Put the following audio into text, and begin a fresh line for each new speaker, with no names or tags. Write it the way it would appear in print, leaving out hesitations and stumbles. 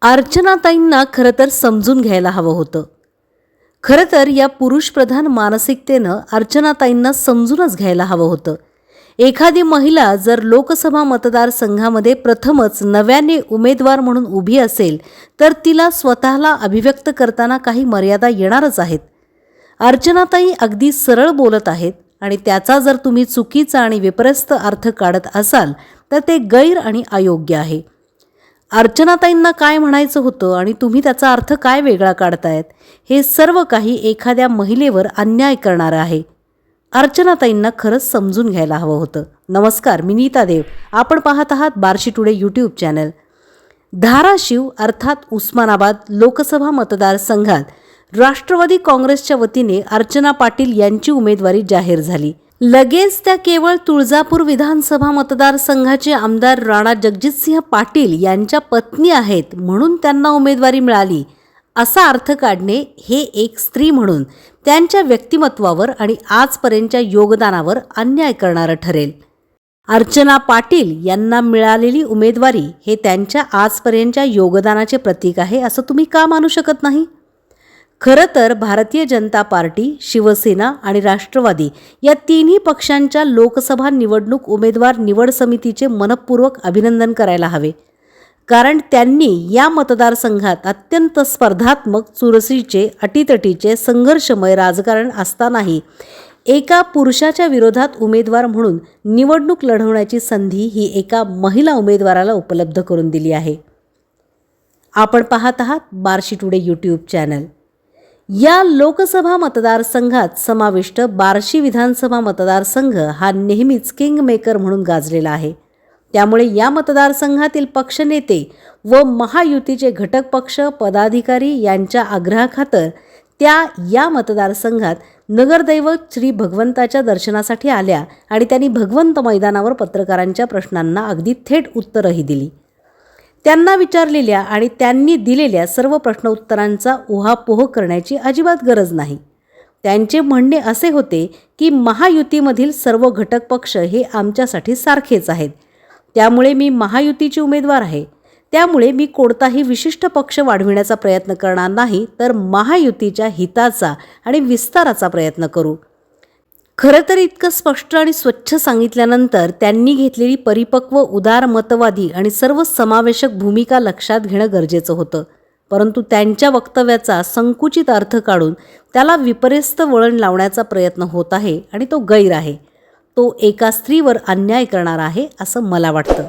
अर्चनाताईंना खरं तर समजून घ्यायला हवं होतं. खरं तर या पुरुषप्रधान मानसिकतेनं अर्चनाताईंना समजूनच घ्यायला हवं होतं. एखादी महिला जर लोकसभा मतदारसंघामध्ये प्रथमच नव्याने उमेदवार म्हणून उभी असेल तर तिला स्वतःला अभिव्यक्त करताना काही मर्यादा येणारच आहेत. अर्चनाताई अगदी सरळ बोलत आहेत आणि त्याचा जर तुम्ही चुकीचा आणि विपरीत अर्थ काढत असाल तर ते गैर आणि अयोग्य आहे. अर्चनाताईंना काय म्हणायचं होतं आणि तुम्ही त्याचा अर्थ काय वेगळा काढतायत, हे सर्व काही एखाद्या महिलेवर अन्याय करणारं आहे. अर्चनाताईंना खरंच समजून घ्यायला हवं होतं. नमस्कार, मी नीता देव. आपण पाहत आहात Barshi today YouTube channel. Dharashiv अर्थात उस्मानाबाद लोकसभा मतदारसंघात राष्ट्रवादी काँग्रेसच्या वतीने अर्चना पाटील यांची उमेदवारी जाहीर झाली. लगेच त्या केवळ तुळजापूर विधानसभा मतदारसंघाचे आमदार राणा जगजितसिंह पाटील यांच्या पत्नी आहेत म्हणून त्यांना उमेदवारी मिळाली असा अर्थ काढणे हे एक स्त्री म्हणून त्यांच्या व्यक्तिमत्वावर आणि आजपर्यंतच्या योगदानावर अन्याय करणारं ठरेल. अर्चना पाटील यांना मिळालेली उमेदवारी हे त्यांच्या आजपर्यंतच्या योगदानाचे प्रतीक आहे असं तुम्ही का मानू शकत नाही? खरं तर भारतीय जनता पार्टी, शिवसेना आणि राष्ट्रवादी या तिन्ही पक्षांच्या लोकसभा निवडणूक उमेदवार निवड समितीचे मनपूर्वक अभिनंदन करायला हवे. कारण त्यांनी या मतदारसंघात अत्यंत स्पर्धात्मक, चुरशीचे, अटीतटीचे, संघर्षमय राजकारण असतानाही एका पुरुषाच्या विरोधात उमेदवार म्हणून निवडणूक लढवण्याची संधी ही एका महिला उमेदवाराला उपलब्ध करून दिली आहे. आपण पाहत आहात बार्शी टुडे यूट्यूब चॅनल. या लोकसभा मतदारसंघात समाविष्ट बार्शी विधानसभा मतदारसंघ हा नेहमीच किंग मेकर म्हणून गाजलेला आहे. त्यामुळे या मतदारसंघातील पक्षनेते व महायुतीचे घटक पक्ष पदाधिकारी यांच्या आग्रहाखातर त्या या मतदारसंघात नगरदैवत श्री भगवंताच्या दर्शनासाठी आल्या आणि त्यांनी भगवंत मैदानावर पत्रकारांच्या प्रश्नांना अगदी थेट उत्तरही दिली. त्यांना विचारलेल्या आणि त्यांनी दिलेल्या सर्व प्रश्नोत्तरांचा उहापोह करण्याची अजिबात गरज नाही. त्यांचे म्हणणे असे होते की महायुतीमधील सर्व घटक पक्ष हे आमच्यासाठी सारखेच आहेत. त्यामुळे मी महायुतीची उमेदवार आहे. त्यामुळे मी कोणताही विशिष्ट पक्ष वाढविण्याचा प्रयत्न करणार नाही, तर महायुतीच्या हिताचा आणि विस्ताराचा प्रयत्न करू. खरं तर इतकं स्पष्ट आणि स्वच्छ सांगितल्यानंतर त्यांनी घेतलेली परिपक्व, उदार, मतवादी आणि सर्व समावेशक भूमिका लक्षात घेणं गरजेचं होतं. परंतु त्यांच्या वक्तव्याचा संकुचित अर्थ काढून त्याला विपरीत वळण लावण्याचा प्रयत्न होत आहे आणि तो गैर आहे. तो एका स्त्रीवर अन्याय करणारा आहे असं मला वाटतं.